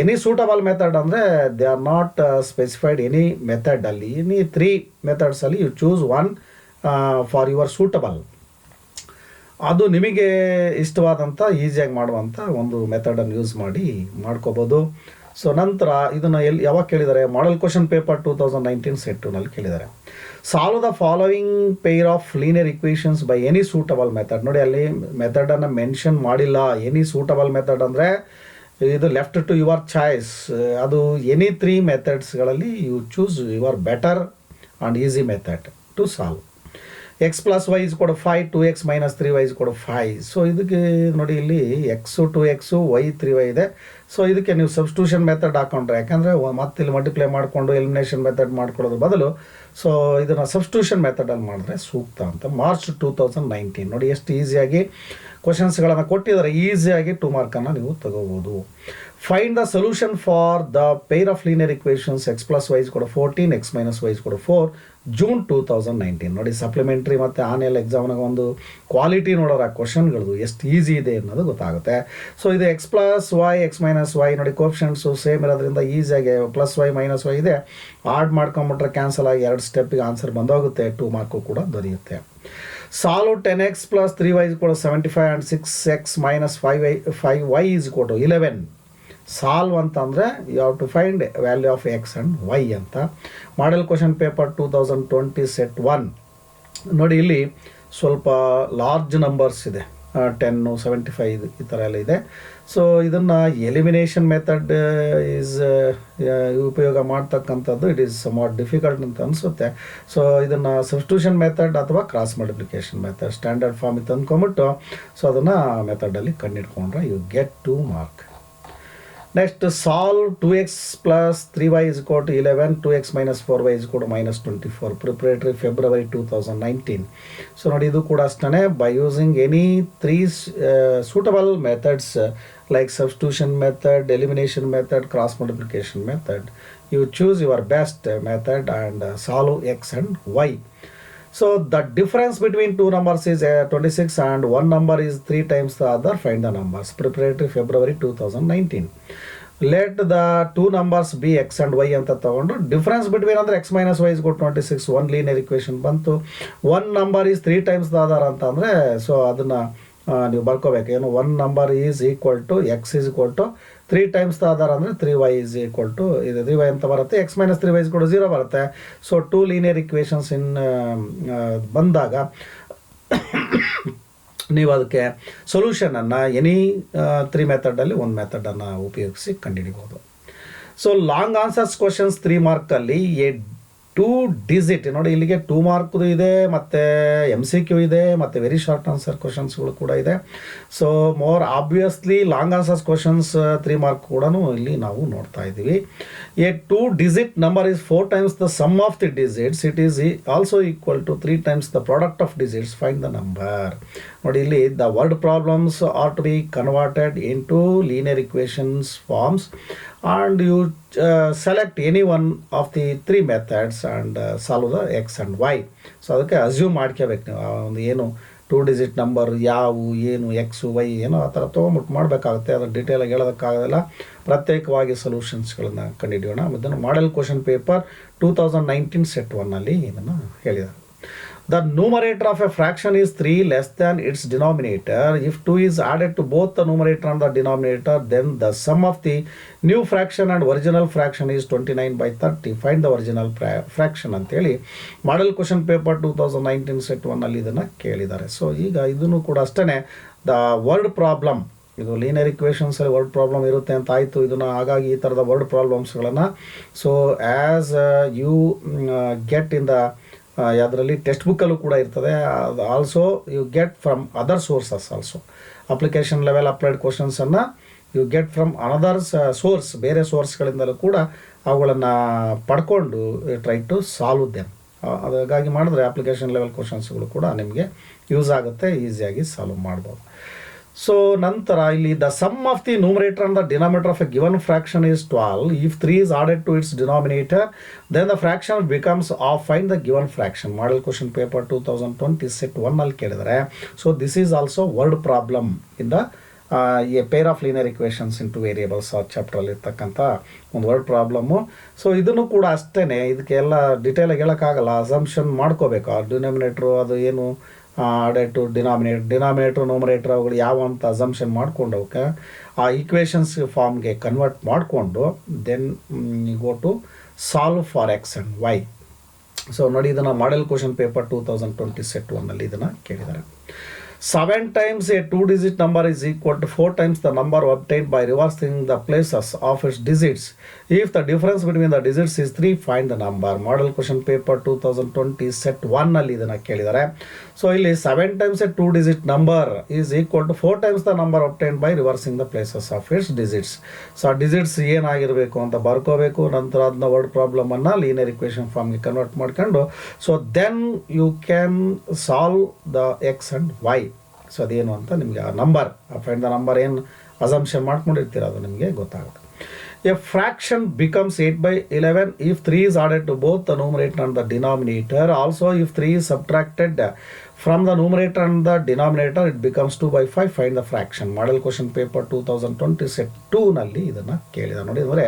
ಎನಿ ಸೂಟಬಲ್ ಮೆಥಡ್ ಅಂದರೆ they are not specified any ಮೆಥಡಲ್ಲಿ, ಎನಿ 3 ಮೆಥಡ್ಸಲ್ಲಿ you choose 1 for your suitable. ಅದು ನಿಮಗೆ ಇಷ್ಟವಾದಂಥ ಈಸಿಯಾಗಿ ಮಾಡುವಂಥ ಒಂದು ಮೆಥಡನ್ನು ಯೂಸ್ ಮಾಡಿ ಮಾಡ್ಕೋಬೋದು. ಸೊ ನಂತರ ಇದನ್ನು ಯಾವಾಗ ಕೇಳಿದ್ದಾರೆ, ಮಾಡಲ್ ಕ್ವಶನ್ ಪೇಪರ್ 2019 ಸೆಟ್ 2ನಲ್ಲಿ ಕೇಳಿದ್ದಾರೆ. Solve the following pair of linear equations by any suitable method. ನೋಡಿ ಅಲ್ಲಿ ಮೆಥಡನ್ನು ಮೆನ್ಷನ್ ಮಾಡಿಲ್ಲ. ಎನಿ ಸೂಟಬಲ್ ಮೆಥಡ್ ಅಂದರೆ ಇದು ಲೆಫ್ಟ್ ಟು ಯುವರ್ ಚಾಯ್ಸ್. ಅದು ಎನಿ 3 ಮೆಥಡ್ಸ್ಗಳಲ್ಲಿ you choose your better and easy method to solve. x + y = 5, 2x - 3y = 5. So ಇದಕ್ಕೆ ನೋಡಿ ಇಲ್ಲಿ x 2x y 3y ಇದೆ. ಸೊ ಇದಕ್ಕೆ ನೀವು ಸಬ್ಸ್ಟಿಟ್ಯೂಷನ್ ಮೆಥಡ್ ಹಾಕೊಂಡ್ರೆ, ಯಾಕಂದರೆ ಮತ್ತೆ ಇಲ್ಲಿ ಮಲ್ಟಿಪ್ಲೈ ಮಾಡಿಕೊಂಡು ಎಲಿಮಿನೇಷನ್ ಮೆಥಡ್ ಮಾಡ್ಕೊಳ್ಳೋದ್ರ ಬದಲು ಸೊ ಇದನ್ನು ಸಬ್ಸ್ಟಿಟ್ಯೂಷನ್ ಮೆಥಡಲ್ಲಿ ಮಾಡಿದ್ರೆ ಸೂಕ್ತ ಅಂತ. ಮಾರ್ಚ್ 2019 ನೋಡಿ ಎಷ್ಟು ಈಸಿಯಾಗಿ ಕ್ವಶನ್ಸ್ಗಳನ್ನು ಕೊಟ್ಟಿದ್ದಾರೆ. ಈಸಿಯಾಗಿ 2 ಮಾರ್ಕನ್ನು ನೀವು ತಗೋಬೋದು. Find the solution for the pair of linear equations x + y = 14, x - y = 4, June 2019. ನೋಡಿ ಸಪ್ಲಿಮೆಂಟ್ರಿ ಮತ್ತು ಆನ್ಯಲ್ ಎಕ್ಸಾಮ್ನಾಗ ಒಂದು ಕ್ವಾಲಿಟಿ ನೋಡೋರು ಆ ಕ್ವಶನ್ಗಳದು ಎಷ್ಟು ಈಸಿ ಇದೆ ಅನ್ನೋದು ಗೊತ್ತಾಗುತ್ತೆ. ಸೊ ಇದು x + y x - y ನೋಡಿ ಕೋಫಿಷಿಯಂಟ್ಸು ಸೇಮ್ ಇರೋದ್ರಿಂದ ಈಸಿಯಾಗಿ +y - y ಇದೆ, ಆಡ್ ಮಾಡ್ಕೊಂಬಿಟ್ರೆ ಕ್ಯಾನ್ಸಲ್ ಆಗಿ 2 ಸ್ಟೆಪ್ಪಿಗೆ ಆನ್ಸರ್ ಬಂದೋಗುತ್ತೆ. 2 ಮಾರ್ಕು ಕೂಡ ದೊರೆಯುತ್ತೆ. Solve 10x + 3y = 75 and 6x - 5y = 11. Solve ಅಂತಂದರೆ you have to find value of x and y ಅಂತ. Model question paper 2020 set 1. ನೋಡಿ ಇಲ್ಲಿ ಸ್ವಲ್ಪ ಲಾರ್ಜ್ ನಂಬರ್ಸ್ ಇದೆ, 10 75 ಈ ಥರ ಎಲ್ಲ ಇದೆ. ಸೊ ಇದನ್ನು ಎಲಿಮಿನೇಷನ್ ಮೆಥಡ್ ಈಸ್ ಉಪಯೋಗ ಮಾಡ್ತಕ್ಕಂಥದ್ದು ಇಟ್ ಈಸ್ ಸಮ್ವಾಟ್ ಡಿಫಿಕಲ್ಟ್ ಅಂತ ಅನಿಸುತ್ತೆ. ಸೊ ಇದನ್ನು ಸಬ್ಸ್ಟಿಟ್ಯೂಷನ್ ಮೆಥಡ್ ಅಥವಾ cross multiplication method standard form ಇತ್ತು ಅಂದ್ಕೊಂಬಿಟ್ಟು ಸೊ ಅದನ್ನು ಮೆಥಡಲ್ಲಿ ಕಂಡಿಡ್ಕೊಂಡ್ರೆ you get 2 mark. Next, solve 2x plus 3y is equal to 11, 2x minus 4y is equal to minus 24. Preparatory February 2019. So ನೋಡಿ ಇದು ಕೂಡ ಅಷ್ಟೇ, by using any three suitable methods like substitution method, elimination method, cross multiplication method, you choose your best method and solve x and y. So the difference between two numbers is 26 and one number is 3 times the other. Find the numbers. Preparatory February 2019. Let the two numbers be x and y ಅಂತ ತಗೊಂಡು ಡಿಫ್ರೆನ್ಸ್ ಬಿಟ್ವೀನ್ ಅಂದರೆ x minus y is equal to 26 one linear equation ಬಂತು. one number is 3 times the other ಅಂತ ಅಂದರೆ ಸೊ ಅದನ್ನು ನೀವು ಬರ್ಕೋಬೇಕು. ಏನು one number is equal to x is equal to 3 times the other ಅಂದರೆ 3y ಈಸ್ ಈಕ್ವಲ್ ಟು ಇದು 3y ಅಂತ ಬರುತ್ತೆ. x minus 3y is equal to 0 ಬರುತ್ತೆ. ಸೊ ಟೂ ಲೀನಿಯರ್ ಇಕ್ವೇಷನ್ಸ್ ಬಂದಾಗ ನೀವು ಅದಕ್ಕೆ ಸೊಲ್ಯೂಷನನ್ನು ಎನಿ 3 ಮೆಥಡಲ್ಲಿ ಒಂದು ಮೆಥಡನ್ನು ಉಪಯೋಗಿಸಿ ಕಂಡುಹಿಡಿಬೋದು. So long answers questions 3 ಮಾರ್ಕಲ್ಲಿ 2 digit ನೋಡಿ, ಇಲ್ಲಿಗೆ 2 ಮಾರ್ಕ್ದು ಇದೆ, ಮತ್ತು MCQ ಇದೆ, ಮತ್ತು ವೆರಿ ಶಾರ್ಟ್ ಆನ್ಸರ್ ಕ್ವಶನ್ಸ್ಗಳು ಕೂಡ ಇದೆ. So more obviously long answers questions 3 mark ಕೂಡ ಇಲ್ಲಿ ನಾವು ನೋಡ್ತಾ ಇದ್ದೀವಿ. A 2 digit number is 4 times the sum of the digits. It is also equal to 3 times the product of digits. Find the number. ನೋಡಿ ಇಲ್ಲಿ the word problems are to be converted into linear equations forms and you select any one of the 3 methods and solve the x and y. So ಅದಕ್ಕೆ ಅಸ್ಯೂಮ್ ಮಾಡ್ಕೋಬೇಕು ನೀವು ಒಂದು ಏನು 2 ಡಿಜಿಟ್ ನಂಬರ್ ಯಾವು ಏನು ಎಕ್ಸು ವೈ ಏನೋ ಆ ಥರ ತೊಗೊಂಬಿಟ್ಟು ಮಾಡಬೇಕಾಗುತ್ತೆ. ಅದನ್ನು ಡೀಟೇಲಾಗಿ ಹೇಳೋದಕ್ಕಾಗೋದಿಲ್ಲ. ಪ್ರತ್ಯೇಕವಾಗಿ ಸೊಲ್ಯೂಷನ್ಸ್ಗಳನ್ನು ಕಂಡುಹಿಡಿಯೋಣ. ಇದನ್ನು ಮಾಡೆಲ್ ಕ್ವಶನ್ ಪೇಪರ್ 2019 ಸೆಟ್ 1ನಲ್ಲಿ ಇದನ್ನು ಹೇಳಿದ್ದಾರೆ. The numerator of a fraction is 3 less than its denominator. If 2 is added to both the numerator and the denominator, then the sum of the new fraction and original fraction is 29/30. Find the original fraction ಅಂತೇಳಿ ಮಾಡೆಲ್ ಕ್ವಶನ್ ಪೇಪರ್ 2019 ಸೆಟ್ 1ನಲ್ಲಿ ಇದನ್ನು ಕೇಳಿದ್ದಾರೆ. ಸೊ ಈಗ ಇದನ್ನು ಕೂಡ ಅಷ್ಟೇ ದ ವರ್ಡ್ ಪ್ರಾಬ್ಲಮ್, ಇದು ಲೀನಿಯರ್ ಇಕ್ವೇಷನ್ಸಲ್ಲಿ ವರ್ಡ್ ಪ್ರಾಬ್ಲಮ್ ಇರುತ್ತೆ ಅಂತ ಆಯಿತು. ಇದನ್ನು ಹಾಗಾಗಿ ಈ ಥರದ ವರ್ಡ್ ಪ್ರಾಬ್ಲಮ್ಸ್ಗಳನ್ನು so as you get in the ಅದರಲ್ಲಿ ಟೆಕ್ಸ್ಟ್ ಬುಕ್ಕಲ್ಲೂ ಕೂಡ ಇರ್ತದೆ. Also you get from other sources also. Application level applied ಕ್ವಶನ್ಸನ್ನು you get from another source, ಬೇರೆ ಸೋರ್ಸ್ಗಳಿಂದಲೂ ಕೂಡ ಅವುಗಳನ್ನು ಪಡ್ಕೊಂಡು ಟ್ರೈ ಟು ಸಾಲ್ವ್ ದೆಮ್. ಹಾಗಾಗಿ ಮಾಡಿದ್ರೆ ಅಪ್ಲಿಕೇಶನ್ ಲೆವೆಲ್ ಕ್ವಶನ್ಸ್ಗಳು ಕೂಡ ನಿಮಗೆ ಯೂಸ್ ಆಗುತ್ತೆ, ಈಸಿಯಾಗಿ ಸಾಲ್ವ್ ಮಾಡ್ಬೋದು. ಸೊ ನಂತರ ಇಲ್ಲಿ the sum of the numerator and the denominator of a given fraction is 12. If 3 is added to its denominator, then the fraction becomes off. Find the given fraction. Model question paper 2020 set 1ನಲ್ಲಿ ಕೇಳಿದರೆ. So this is also word problem in the A pair of linear equations into variables ಆ ಚಾಪ್ಟ್ರಲ್ಲಿ ಇರ್ತಕ್ಕಂಥ ಒಂದು ವರ್ಡ್ ಪ್ರಾಬ್ಲಮ್ಮು. ಸೊ ಇದನ್ನು ಕೂಡ ಅಷ್ಟೇ, ಇದಕ್ಕೆ ಎಲ್ಲ ಡೀಟೇಲಾಗಿ ಹೇಳೋಕ್ಕಾಗಲ್ಲ, ಅಸಂಪ್ಷನ್ ಮಾಡ್ಕೋಬೇಕು. ಆ ಡಿನಾಮಿನೇಟ್ರು ಅದು ಏನು ಆಡೆಡ್ ಟು ಡಿನಾಮಿನೇಟ್ರು ನ್ಯೂಮರೇಟರ್ ಅವುಗಳು ಯಾವ ಅಂತ ಅಸಂಪ್ಷನ್ ಮಾಡ್ಕೊಂಡು ಅವಕ್ಕೆ ಆ ಈಕ್ವೇಷನ್ಸ್ ಫಾರ್ಮ್ಗೆ ಕನ್ವರ್ಟ್ ಮಾಡಿಕೊಂಡು then go to solve for x and y. So ನೋಡಿ, ಇದನ್ನು ಮಾಡೆಲ್ ಕ್ವಶನ್ ಪೇಪರ್ 2020 ಸೆಟ್ 1ನಲ್ಲಿ ಇದನ್ನು ಕೇಳಿದ್ದಾರೆ. 7 times a 2-digit number is equal to 4 times the number obtained by reversing the places of its digits. If the difference between the digits is 3, find the number. Model question paper 2020 set 1ನಲ್ಲಿ ಇದನ್ನು ಕೇಳಿದ್ದಾರೆ. ಸೊ ಇಲ್ಲಿ 7 times a 2-digit number is equal to 4 times the number obtained by reversing the places of its digits. So ಆ ಡಿಜಿಟ್ಸ್ ಏನಾಗಿರಬೇಕು ಅಂತ ಬರ್ಕೋಬೇಕು. ನಂತರ ಅದನ್ನ ವರ್ಡ್ ಪ್ರಾಬ್ಲಮನ್ನು ಲೀನಿಯರ್ ಇಕ್ವೇಷನ್ ಫಾರ್ಮ್ಗೆ ಕನ್ವರ್ಟ್ ಮಾಡ್ಕೊಂಡು so then you can solve the x and y. So ಅದೇನು ಅಂತ ನಿಮಗೆ ಆ ನಂಬರ್, ಫೈಂಡ್ ದ ನಂಬರ್ ಏನು ಅಸಂಪ್ಷನ್ ಮಾಡ್ಕೊಂಡಿರ್ತೀರ ಅದು ನಿಮಗೆ ಗೊತ್ತಾಗುತ್ತೆ. A fraction becomes 8/11 if 3 is added to both the numerator and the denominator. Also if 3 is subtracted from the numerator and the denominator, it becomes 2/5. Find the fraction. Model question paper 2020 set 2ನಲ್ಲಿ ಇದನ್ನು ಕೇಳಿದ. ನೋಡಿ, ಅಂದರೆ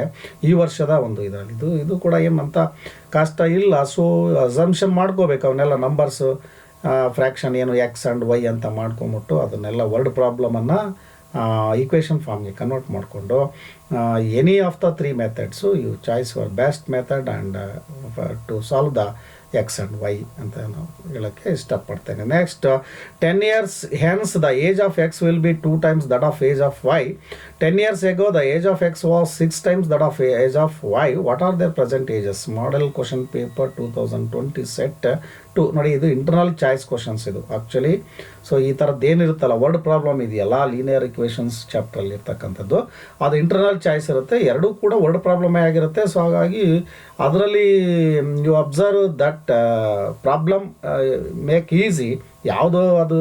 ಈ ವರ್ಷದ ಒಂದು ಇದರಲ್ಲಿ ಇದು ಕೂಡ ಏನಂತ ಕಷ್ಟ ಇಲ್ಲ. ಸೊ ಅಸಂಪ್ಷನ್ ಮಾಡ್ಕೋಬೇಕು ಅವನ್ನೆಲ್ಲ ನಂಬರ್ಸು, ಫ್ರ್ಯಾಕ್ಷನ್ ಏನು ಎಕ್ಸ್ ಆ್ಯಂಡ್ ವೈ ಅಂತ ಮಾಡ್ಕೊಂಬಿಟ್ಟು ಅದನ್ನೆಲ್ಲ ವರ್ಡ್ ಪ್ರಾಬ್ಲಮನ್ನು ಈಕ್ವೇಷನ್ ಫಾರ್ಮ್ಗೆ ಕನ್ವರ್ಟ್ ಮಾಡಿಕೊಂಡು any of the 3 methods you choice your best method and to solve the x and y ಅಂತ ನಾವು ಹೇಳೋಕ್ಕೆ ಇಷ್ಟಪಡ್ತೇನೆ. Next 10 years hence the age of x will be 2 times that of age of y. 10 years ago the age of x was 6 times that of age of y. What are their present ages? Model question paper 2020 set to ನೋಡಿ, ಇದು ಇಂಟರ್ನಲ್ ಚಾಯ್ಸ್ ಕ್ವಶನ್ಸ್ ಇದು ಆ್ಯಕ್ಚುಲಿ. ಸೊ ಈ ಥರದ್ದು ಏನಿರುತ್ತಲ್ಲ ವರ್ಡ್ ಪ್ರಾಬ್ಲಮ್ ಇದೆಯಲ್ಲ ಲೀನಿಯರ್ ಇಕ್ವೇಷನ್ಸ್ ಚಾಪ್ಟ್ರಲ್ಲಿ ಇರ್ತಕ್ಕಂಥದ್ದು, ಅದು ಇಂಟರ್ನಲ್ ಚಾಯ್ಸ್ ಇರುತ್ತೆ, ಎರಡೂ ಕೂಡ ವರ್ಡ್ ಪ್ರಾಬ್ಲಮೇ ಆಗಿರುತ್ತೆ. ಸೊ ಹಾಗಾಗಿ ಅದರಲ್ಲಿ you observe that problem make easy, ಯಾವುದೋ ಅದು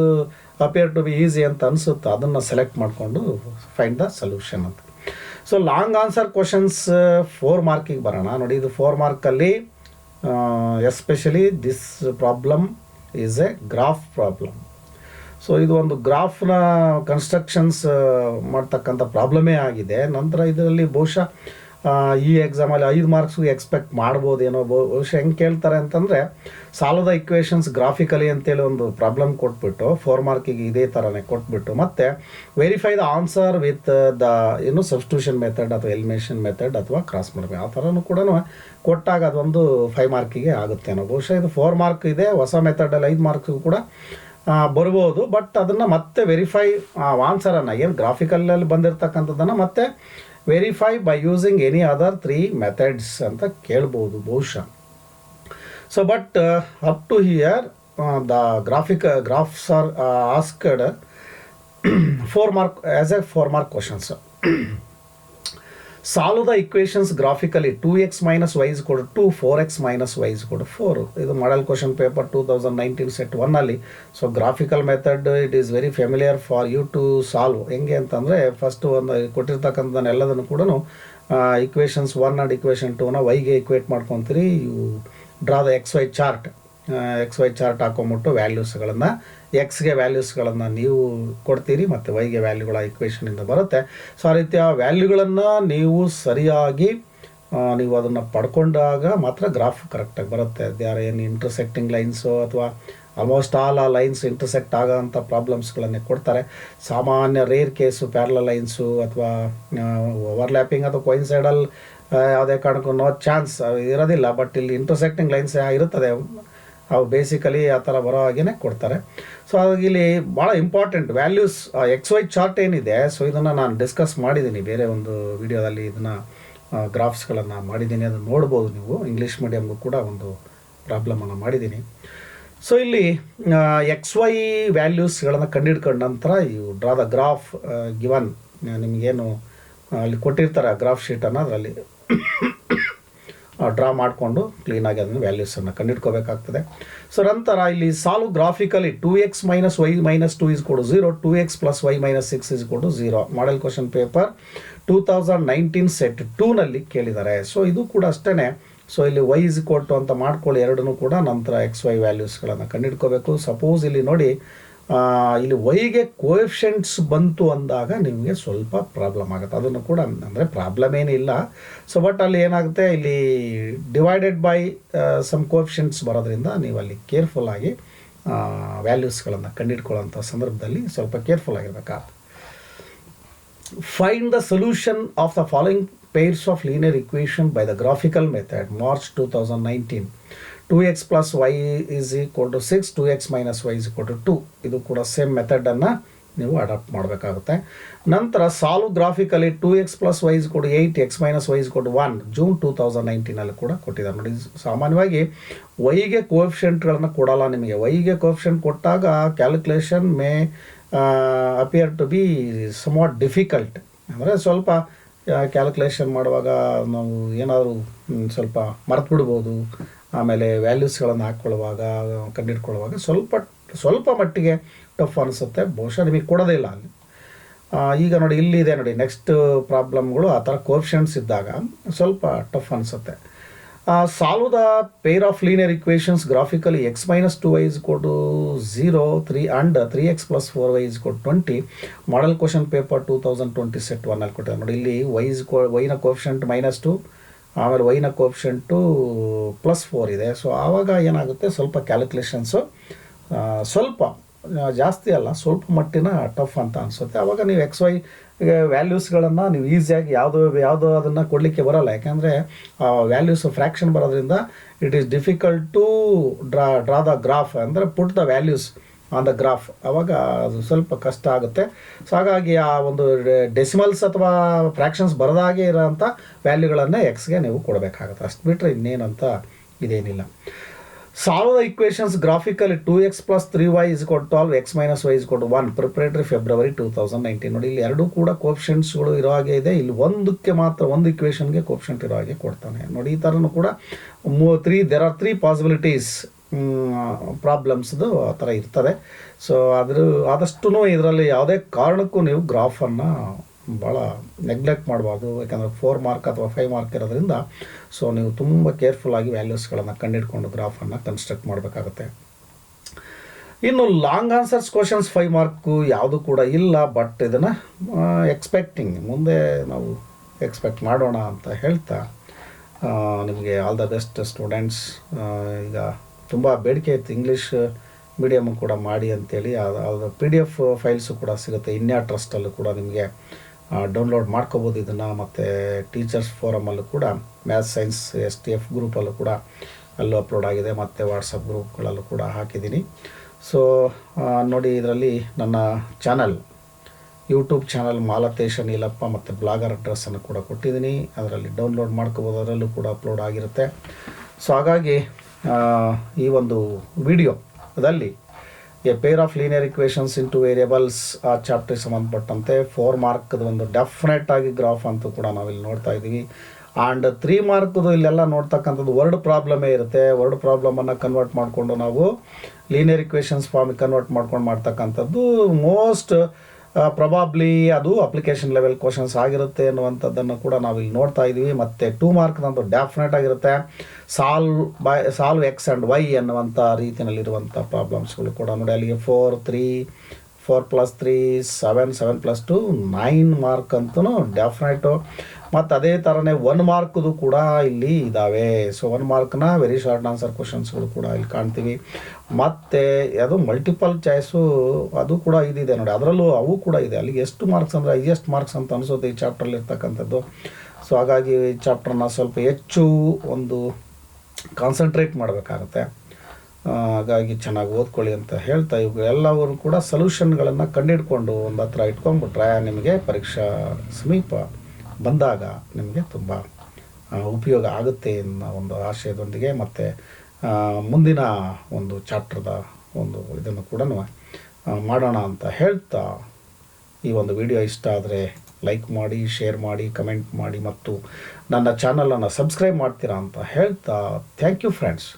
ಅಪಿಯರ್ ಟು ಬಿ ಈಸಿ ಅಂತ ಅನಿಸುತ್ತೆ ಅದನ್ನು ಸೆಲೆಕ್ಟ್ ಮಾಡಿಕೊಂಡು ಫೈಂಡ್ ದ ಸೊಲ್ಯೂಷನ್ ಅಂತ. ಸೊ ಲಾಂಗ್ ಆನ್ಸರ್ ಕ್ವಶನ್ಸ್ 4 ಮಾರ್ಕಿಗೆ ಬರೋಣ. ನೋಡಿ, ಇದು 4 ಮಾರ್ಕಲ್ಲಿ especially this problem is a graph problem. So ಇದು ಒಂದು ಗ್ರಾಫ್ನ ಕನ್ಸ್ಟ್ರಕ್ಷನ್ಸ್ ಮಾಡ್ತಕ್ಕಂಥ ಪ್ರಾಬ್ಲಮೇ ಆಗಿದೆ. ನಂತರ ಇದರಲ್ಲಿ ಬಹುಶಃ ಈ ಎಕ್ಸಾಮಲ್ಲಿ 5 ಮಾರ್ಕ್ಸ್ಗೆ ಎಕ್ಸ್ಪೆಕ್ಟ್ ಮಾಡ್ಬೋದೇನೋ. ಬಹುಶಃ ಹೆಂಗೆ ಕೇಳ್ತಾರೆ ಅಂತಂದರೆ, ಸಾಲ್ವ್ ದ ಇಕ್ವೇಷನ್ಸ್ ಗ್ರಾಫಿಕಲಿ ಅಂತೇಳಿ ಒಂದು ಪ್ರಾಬ್ಲಮ್ ಕೊಟ್ಬಿಟ್ಟು 4 ಮಾರ್ಕಿಗೆ ಇದೇ ಥರನೇ ಕೊಟ್ಬಿಟ್ಟು ಮತ್ತೆ verify the answer with the substitution method ಅಥವಾ ಎಲಿಮಿನೇಷನ್ ಮೆಥಡ್ ಅಥವಾ ಕ್ರಾಸ್ ಮಲ್ಟಿಪ್ಲಿಕೇಷನ್ ಆ ಥರನೂ ಕೂಡ ಕೊಟ್ಟಾಗ ಅದೊಂದು 5 ಮಾರ್ಕಿಗೆ ಆಗುತ್ತೇನೋ. ಬಹುಶಃ ಇದು 4 ಮಾರ್ಕ್ ಇದೆ, ಹೊಸ ಮೆಥಡಲ್ಲಿ 5 ಮಾರ್ಕ್ಗೂ ಕೂಡ ಬರ್ಬೋದು. ಬಟ್ ಅದನ್ನು ಮತ್ತೆ ವೆರಿಫೈ ಆನ್ಸರನ್ನು ಏನು ಗ್ರಾಫಿಕಲಲ್ಲಿ ಬಂದಿರತಕ್ಕಂಥದ್ದನ್ನು ಮತ್ತೆ verify by using any other 3 methods ಅಂತ ಕೇಳ್ಬೋದು ಬಹುಶಃ. So but up to here the graphs are asked 4 mark as a 4 mark questions. Solve the equations graphically 2x minus y is equal to 2, 4x minus y is equal to 4. ಇದು ಮಾಡೆಲ್ ಕ್ವಶನ್ ಪೇಪರ್ 2019 ಸೆಟ್ 1ಅಲ್ಲಿ. So graphical method it is very familiar for you to solve. ಹೆಂಗೆ ಅಂತಂದರೆ ಫಸ್ಟ್ ಒಂದು ಕೊಟ್ಟಿರ್ತಕ್ಕಂಥದ್ದನ್ನೆಲ್ಲದನ್ನು ಕೂಡ ಇಕ್ವೇಷನ್ಸ್ 1 ಆ್ಯಂಡ್ ಇಕ್ವೇಷನ್ 2ನ ವೈಗೆ ಇಕ್ವೇಟ್ ಮಾಡ್ಕೊತೀರಿ. You draw the XY chart. XY chart ಹಾಕೊಂಬಿಟ್ಟು ವ್ಯಾಲ್ಯೂಸ್ಗಳನ್ನು ಎಕ್ಸ್ಗೆ ವ್ಯಾಲ್ಯೂಸ್ಗಳನ್ನು ನೀವು ಕೊಡ್ತೀರಿ ಮತ್ತು ವೈಗೆ ವ್ಯಾಲ್ಯೂಗಳ ಇಕ್ವೇಷನಿಂದ ಬರುತ್ತೆ. ಸೊ ಆ ರೀತಿ ಆ ವ್ಯಾಲ್ಯೂಗಳನ್ನು ನೀವು ಸರಿಯಾಗಿ ನೀವು ಅದನ್ನು ಪಡ್ಕೊಂಡಾಗ ಮಾತ್ರ ಗ್ರಾಫ್ ಕರೆಕ್ಟಾಗಿ ಬರುತ್ತೆ. ಯಾರು ಏನು ಇಂಟರ್ಸೆಕ್ಟಿಂಗ್ ಲೈನ್ಸು ಅಥವಾ ಆಲ್ಮೋಸ್ಟ್ ಆಲ್ ಆ ಲೈನ್ಸ್ ಇಂಟರ್ಸೆಕ್ಟ್ ಆಗೋಂಥ ಪ್ರಾಬ್ಲಮ್ಸ್ಗಳನ್ನೇ ಕೊಡ್ತಾರೆ. ಸಾಮಾನ್ಯ ರೇರ್ ಕೇಸು ಪ್ಯಾರಲಲ್ ಲೈನ್ಸು ಅಥವಾ ಓವರ್ಲ್ಯಾಪಿಂಗ್ ಅಥವಾ ಕೊಯಿನ್ಸೈಡಲ್ ಯಾವುದೇ ಕಾರಣಕ್ಕೂ ನೋ ಚಾನ್ಸ್ ಇರೋದಿಲ್ಲ. ಬಟ್ ಇಲ್ಲಿ ಇಂಟರ್ಸೆಕ್ಟಿಂಗ್ ಲೈನ್ಸ್ ಇರುತ್ತದೆ, ಅವು ಬೇಸಿಕಲಿ ಆ ಥರ ಬರೋ ಹಾಗೇ ಕೊಡ್ತಾರೆ. ಸೊ ಹಾಗಾಗಿ ಇಲ್ಲಿ ಭಾಳ ಇಂಪಾರ್ಟೆಂಟ್ ವ್ಯಾಲ್ಯೂಸ್ XY ಚಾರ್ಟ್ ಏನಿದೆ. ಸೊ ಇದನ್ನು ನಾನು ಡಿಸ್ಕಸ್ ಮಾಡಿದ್ದೀನಿ ಬೇರೆ ಒಂದು ವಿಡಿಯೋದಲ್ಲಿ, ಇದನ್ನು ಗ್ರಾಫ್ಸ್ಗಳನ್ನು ಮಾಡಿದ್ದೀನಿ, ಅದನ್ನು ನೋಡ್ಬೋದು ನೀವು. ಇಂಗ್ಲೀಷ್ ಮೀಡಿಯಮ್ಗೂ ಕೂಡ ಒಂದು ಪ್ರಾಬ್ಲಮನ್ನು ಮಾಡಿದ್ದೀನಿ. ಸೊ ಇಲ್ಲಿ XY ವ್ಯಾಲ್ಯೂಸ್ಗಳನ್ನು ಕಂಡುಹಿಡ್ಕೊಂಡ ನಂತರ ಇವು ಡ್ರಾ ದ ಗ್ರಾಫ್ ಗಿವನ್, ನಿಮಗೇನು ಅಲ್ಲಿ ಕೊಟ್ಟಿರ್ತಾರೆ ಗ್ರಾಫ್ ಶೀಟನ್ನು, ಅದರಲ್ಲಿ ಡ್ರಾ ಮಾಡಿಕೊಂಡು ಕ್ಲೀನಾಗಿ ಅದನ್ನು ವ್ಯಾಲ್ಯೂಸನ್ನು ಕಂಡುಹಿಡ್ಕೋಬೇಕಾಗ್ತದೆ. ಸೊ ನಂತರ ಇಲ್ಲಿ solve graphically 2x minus y minus 2 is equal to 0, 2x plus y minus 6 is equal to 0. Model question paper 2019 set 2ನಲ್ಲಿ ಕೇಳಿದ್ದಾರೆ. ಸೊ ಇದು ಕೂಡ ಅಷ್ಟೇ. ಸೊ ಇಲ್ಲಿ y is equal to ಅಂತ ಮಾಡ್ಕೊಳ್ಳಿ ಎರಡನ್ನೂ ಕೂಡ. ನಂತರ XY ವ್ಯಾಲ್ಯೂಸ್ಗಳನ್ನು ಕಂಡುಹಿಡ್ಕೋಬೇಕು. ಸಪೋಸ್ ಇಲ್ಲಿ ನೋಡಿ, ಇಲ್ಲಿ ವೈಗೆ ಕೋಎಫಿಷಿಯೆಂಟ್ಸ್ ಬಂತು ಅಂದಾಗ ನಿಮಗೆ ಸ್ವಲ್ಪ ಪ್ರಾಬ್ಲಮ್ ಆಗುತ್ತೆ. ಅದನ್ನು ಕೂಡ ಅಂದರೆ ಪ್ರಾಬ್ಲಮ್ ಏನಿಲ್ಲ. ಸೊ ಬಟ್ ಅಲ್ಲಿ ಏನಾಗುತ್ತೆ, ಇಲ್ಲಿ ಡಿವೈಡೆಡ್ ಬೈ ಸಮ್ ಕೋಎಫಿಷಿಯೆಂಟ್ಸ್ ಬರೋದ್ರಿಂದ ನೀವು ಅಲ್ಲಿ ಕೇರ್ಫುಲ್ಲಾಗಿ ವ್ಯಾಲ್ಯೂಸ್ಗಳನ್ನು ಕಂಡುಹಿಡ್ಕೊಳ್ಳೋಂಥ ಸಂದರ್ಭದಲ್ಲಿ ಸ್ವಲ್ಪ ಕೇರ್ಫುಲ್ ಆಗಿರಬೇಕಾಗುತ್ತೆ. Find the solution of the following pairs of linear equation by the graphical method, March 2019. 2x plus y is equal to 6, 2x minus y is equal to 2. ಇದು ಕೂಡ ಸೇಮ್ ಮೆಥಡನ್ನು ನೀವು ಅಡಾಪ್ಟ್ ಮಾಡಬೇಕಾಗುತ್ತೆ. ನಂತರ solve graphically 2x plus y is equal to 8, x minus y is equal to 1, June 2019 ಕೂಡ ಕೊಟ್ಟಿದ್ದಾರೆ ನೋಡಿ. ಸಾಮಾನ್ಯವಾಗಿ ವೈಗೆ ಕೋಎಫಿಷಿಯೆಂಟ್ಗಳನ್ನು ಕೊಡಲ್ಲ ನಿಮಗೆ. ವೈಗೆ ಕೋಎಫಿಷಿಯೆಂಟ್ ಕೊಟ್ಟಾಗ calculation may appear to be somewhat difficult. ಅಂದರೆ ಸ್ವಲ್ಪ ಕ್ಯಾಲ್ಕುಲೇಷನ್ ಮಾಡುವಾಗ ನಾವು ಏನಾದರೂ ಸ್ವಲ್ಪ ಮರೆತು ಬಿಡ್ಬೋದು. ಆಮೇಲೆ ವ್ಯಾಲ್ಯೂಸ್ಗಳನ್ನು ಹಾಕ್ಕೊಳ್ಳುವಾಗ ಕಂಡುಹಿಡ್ಕೊಳ್ಳುವಾಗ ಸ್ವಲ್ಪ ಮಟ್ಟಿಗೆ ಟಫ್ ಅನಿಸುತ್ತೆ. ಬಹುಶಃ ನಿಮಗೆ ಕೊಡೋದೇ ಇಲ್ಲ ಅಲ್ಲಿ. ಈಗ ನೋಡಿ, ಇಲ್ಲಿದೆ ನೋಡಿ ನೆಕ್ಸ್ಟ್ ಪ್ರಾಬ್ಲಮ್ಗಳು ಆ ಥರ ಕೋಎಫಿಷಿಯೆಂಟ್ಸ್ ಇದ್ದಾಗ ಸ್ವಲ್ಪ ಟಫ್ ಅನಿಸುತ್ತೆ. Solve the pair of linear equations graphically x minus 2y is equal to 0, 3 and 3x plus 4y is equal to 20. Model question paper 2020 set 1ಅಲ್ಲಿ ಕೊಟ್ಟಿದ್ದಾರೆ ನೋಡಿ. ಇಲ್ಲಿ ವೈನ ಕೋಎಫಿಷಿಯೆಂಟ್ -2, ಆಮೇಲೆ ವೈನ ಕೋಎಫಿಷಿಯೆಂಟು +4 ಇದೆ. ಸೊ ಆವಾಗ ಏನಾಗುತ್ತೆ, ಸ್ವಲ್ಪ ಕ್ಯಾಲ್ಕುಲೇಷನ್ಸು ಸ್ವಲ್ಪ ಜಾಸ್ತಿ ಅಲ್ಲ, ಸ್ವಲ್ಪ ಮಟ್ಟಿನ ಟಫ್ ಅಂತ ಅನಿಸುತ್ತೆ. ಆವಾಗ ನೀವು XY ವ್ಯಾಲ್ಯೂಸ್ಗಳನ್ನು ನೀವು ಈಸಿಯಾಗಿ ಯಾವುದೋ ಅದನ್ನು ಕೊಡಲಿಕ್ಕೆ ಬರೋಲ್ಲ. ಯಾಕೆಂದರೆ ವ್ಯಾಲ್ಯೂಸ್ ಫ್ರ್ಯಾಕ್ಷನ್ ಬರೋದ್ರಿಂದ it is difficult to draw the graph, ಅಂದರೆ put the values on the graph. ಆವಾಗ ಅದು ಸ್ವಲ್ಪ ಕಷ್ಟ ಆಗುತ್ತೆ. ಸೊ ಹಾಗಾಗಿ ಆ ಒಂದು ಡೆಸಿಮಲ್ಸ್ ಅಥವಾ ಫ್ರ್ಯಾಕ್ಷನ್ಸ್ ಬರದಾಗೆ ಇರೋಂಥ ವ್ಯಾಲ್ಯೂಗಳನ್ನೇ ಎಕ್ಸ್ಗೆ ನೀವು ಕೊಡಬೇಕಾಗುತ್ತೆ. ಅಷ್ಟು ಬಿಟ್ಟರೆ ಇನ್ನೇನಂತ ಇದೇನಿಲ್ಲ. Solve the equations graphically 2x + 3y = 12 x - y = 1 preparatory February 2019. ನೋಡಿ ಇಲ್ಲಿ ಎರಡೂ ಕೂಡ ಕೋಫಿಷಿಯಂಟ್ಸ್ಗಳು ಇರೋ ಹಾಗೆ ಇದೆ. ಇಲ್ಲಿ ಒಂದಕ್ಕೆ ಮಾತ್ರ ಒಂದು ಇಕ್ವೇಷನ್ಗೆ ಕೋಫಿಷಿಯಂಟ್ ಇರೋ ಹಾಗೆ ಕೊಡ್ತಾನೆ. ನೋಡಿ ಈ ಥರನೂ ಕೂಡ ದೇರ್ ಆರ್ 3 ಪಾಸಿಬಿಲಿಟೀಸ್ ಪ್ರಾಬ್ಲಮ್ಸ್ದು ಆ ಥರ ಇರ್ತದೆ. ಸೊ ಆದಷ್ಟು ಇದರಲ್ಲಿ ಯಾವುದೇ ಕಾರಣಕ್ಕೂ ನೀವು ಗ್ರಾಫನ್ನು ಭಾಳ ನೆಗ್ಲೆಕ್ಟ್ ಮಾಡಬಾರ್ದು. ಯಾಕಂದರೆ 4 ಮಾರ್ಕ್ ಅಥವಾ 5 ಮಾರ್ಕ್ ಇರೋದ್ರಿಂದ ಸೊ ನೀವು ತುಂಬ ಕೇರ್ಫುಲ್ಲಾಗಿ ವ್ಯಾಲ್ಯೂಸ್ಗಳನ್ನು ಕಂಡುಹಿಡ್ಕೊಂಡು ಗ್ರಾಫನ್ನು ಕನ್ಸ್ಟ್ರಕ್ಟ್ ಮಾಡಬೇಕಾಗುತ್ತೆ. ಇನ್ನು ಲಾಂಗ್ ಆನ್ಸರ್ಸ್ ಕ್ವಶನ್ಸ್ 5 ಮಾರ್ಕು ಯಾವುದು ಕೂಡ ಇಲ್ಲ. ಬಟ್ ಇದನ್ನು ಎಕ್ಸ್ಪೆಕ್ಟಿಂಗ್ ಮುಂದೆ ನಾವು ಎಕ್ಸ್ಪೆಕ್ಟ್ ಮಾಡೋಣ ಅಂತ ಹೇಳ್ತಾ ನಿಮಗೆ ಆಲ್ ದ ಬೆಸ್ಟ್ ಸ್ಟೂಡೆಂಟ್ಸ್. ಈಗ ತುಂಬ ಬೇಡಿಕೆ ಇತ್ತು ಇಂಗ್ಲೀಷ್ ಮೀಡಿಯಮ್ ಕೂಡ ಮಾಡಿ ಅಂತೇಳಿ. ಅದು PDF ಫೈಲ್ಸು ಕೂಡ ಸಿಗುತ್ತೆ. ಇನ್ಯಾ ಟ್ರಸ್ಟಲ್ಲೂ ಕೂಡ ನಿಮಗೆ ಡೌನ್ಲೋಡ್ ಮಾಡ್ಕೋಬೋದು ಇದನ್ನು. ಮತ್ತು ಟೀಚರ್ಸ್ ಫೋರಮಲ್ಲೂ ಕೂಡ ಮ್ಯಾಥ್ಸ್ ಸೈನ್ಸ್ STF ಗ್ರೂಪಲ್ಲೂ ಕೂಡ ಅಲ್ಲೂ ಅಪ್ಲೋಡ್ ಆಗಿದೆ. ಮತ್ತು ವಾಟ್ಸಪ್ ಗ್ರೂಪ್ಗಳಲ್ಲೂ ಕೂಡ ಹಾಕಿದ್ದೀನಿ. ಸೊ ನೋಡಿ ಇದರಲ್ಲಿ ನನ್ನ channel YouTube channel Malatesha Neelappa ಮತ್ತು ಬ್ಲಾಗರ್ ಅಡ್ರೆಸ್ಸನ್ನು ಕೂಡ ಕೊಟ್ಟಿದ್ದೀನಿ. ಅದರಲ್ಲಿ ಡೌನ್ಲೋಡ್ ಮಾಡ್ಕೋಬೋದು. ಅದರಲ್ಲೂ ಕೂಡ ಅಪ್ಲೋಡ್ ಆಗಿರುತ್ತೆ. ಸೊ ಹಾಗಾಗಿ ಈ ಒಂದು ವಿಡಿಯೋದಲ್ಲಿ A pair of linear equations into variables ಆ ಚಾಪ್ಟರ್ಗೆ ಸಂಬಂಧಪಟ್ಟಂತೆ 4 ಮಾರ್ಕ್ದು ಒಂದು ಡೆಫಿನೆಟ್ ಆಗಿ ಗ್ರಾಫ್ ಅಂತೂ ಕೂಡ ನಾವಿಲ್ಲಿ ನೋಡ್ತಾ ಇದ್ದೀವಿ. ಆ್ಯಂಡ್ 3 ಮಾರ್ಕ್ದು ಇಲ್ಲೆಲ್ಲ ನೋಡ್ತಕ್ಕಂಥದ್ದು ವರ್ಡ್ ಪ್ರಾಬ್ಲಮೇ ಇರುತ್ತೆ. ವರ್ಡ್ ಪ್ರಾಬ್ಲಮನ್ನು ಕನ್ವರ್ಟ್ ಮಾಡಿಕೊಂಡು ನಾವು ಲೀನಿಯರ್ ಇಕ್ವೇಷನ್ಸ್ ಫಾರ್ಮಿಗೆ ಕನ್ವರ್ಟ್ ಮಾಡ್ಕೊಂಡು ಮಾಡ್ತಕ್ಕಂಥದ್ದು ಮೋಸ್ಟ್ ಪ್ರೊಬಾಬ್ಲಿ ಅದು ಅಪ್ಲಿಕೇಶನ್ ಲೆವೆಲ್ ಕ್ವಶನ್ಸ್ ಆಗಿರುತ್ತೆ ಅನ್ನುವಂಥದ್ದನ್ನು ಕೂಡ ನಾವಿಲ್ಲಿ ನೋಡ್ತಾ ಇದ್ದೀವಿ. ಮತ್ತು 2 ಮಾರ್ಕ್ನಂತೂ ಡೆಫಿನೆಟ್ ಆಗಿರುತ್ತೆ. ಸಾಲ್ವ್ X ಆ್ಯಂಡ್ Y ಅನ್ನುವಂಥ ರೀತಿಯಲ್ಲಿರುವಂಥ ಪ್ರಾಬ್ಲಮ್ಸ್ಗಳು ಕೂಡ ನೋಡಿ. ಅಲ್ಲಿಗೆ 4 + 3 7 + 2 9 ಮಾರ್ಕ್ ಅಂತೂ ಡೆಫಿನೆಟು. ಮತ್ತು ಅದೇ ಥರನೇ 1 ಮಾರ್ಕ್ದು ಕೂಡ ಇಲ್ಲಿ ಇದ್ದಾವೆ. ಸೊ 1 ಮಾರ್ಕ್ನ ವೆರಿ ಶಾರ್ಟ್ ಆನ್ಸರ್ ಕ್ವಶನ್ಸ್ಗಳು ಕೂಡ ಇಲ್ಲಿ ಕಾಣ್ತೀವಿ. ಮತ್ತು ಅದು ಮಲ್ಟಿಪಲ್ ಚಾಯ್ಸು ಅದು ಕೂಡ ಇದಿದೆ ನೋಡಿ. ಅದರಲ್ಲೂ ಅವು ಕೂಡ ಇದೆ. ಅಲ್ಲಿಗೆ ಎಷ್ಟು ಮಾರ್ಕ್ಸ್ ಅಂದರೆ ಹೈಯೆಸ್ಟ್ ಮಾರ್ಕ್ಸ್ ಅಂತ ಅನಿಸುತ್ತೆ ಈ ಚಾಪ್ಟ್ರಲ್ಲಿ ಇರ್ತಕ್ಕಂಥದ್ದು. ಸೊ ಹಾಗಾಗಿ ಈ ಚಾಪ್ಟರ್ನ ಸ್ವಲ್ಪ ಹೆಚ್ಚು ಒಂದು ಕಾನ್ಸಂಟ್ರೇಟ್ ಮಾಡಬೇಕಾಗತ್ತೆ. ಹಾಗಾಗಿ ಚೆನ್ನಾಗಿ ಓದ್ಕೊಳ್ಳಿ ಅಂತ ಹೇಳ್ತಾ ಇವುಗಳೆಲ್ಲವರು ಕೂಡ ಸೊಲ್ಯೂಷನ್ಗಳನ್ನು ಕಂಡುಹಿಡ್ಕೊಂಡು ಒಂದು ಹತ್ರ ಇಟ್ಕೊಂಡ್ಬಿಟ್ರೆ ನಿಮಗೆ ಪರೀಕ್ಷಾ ಸಮೀಪ ಬಂದಾಗ ನಿಮಗೆ ತುಂಬ ಉಪಯೋಗ ಆಗುತ್ತೆ ಅನ್ನೋ ಒಂದು ಆಶಯದೊಂದಿಗೆ ಮತ್ತು ಮುಂದಿನ ಒಂದು ಚಾಪ್ಟರ್ದ ಒಂದು ಇದನ್ನು ಕೂಡ ಮಾಡೋಣ ಅಂತ ಹೇಳ್ತಾ ಈ ಒಂದು ವಿಡಿಯೋ ಇಷ್ಟ ಆದರೆ ಲೈಕ್ ಮಾಡಿ, ಶೇರ್ ಮಾಡಿ, ಕಮೆಂಟ್ ಮಾಡಿ ಮತ್ತು ನನ್ನ ಚಾನಲನ್ನು ಸಬ್ಸ್ಕ್ರೈಬ್ ಮಾಡ್ತೀರಾ ಅಂತ ಹೇಳ್ತಾ ಥ್ಯಾಂಕ್ ಯು ಫ್ರೆಂಡ್ಸ್.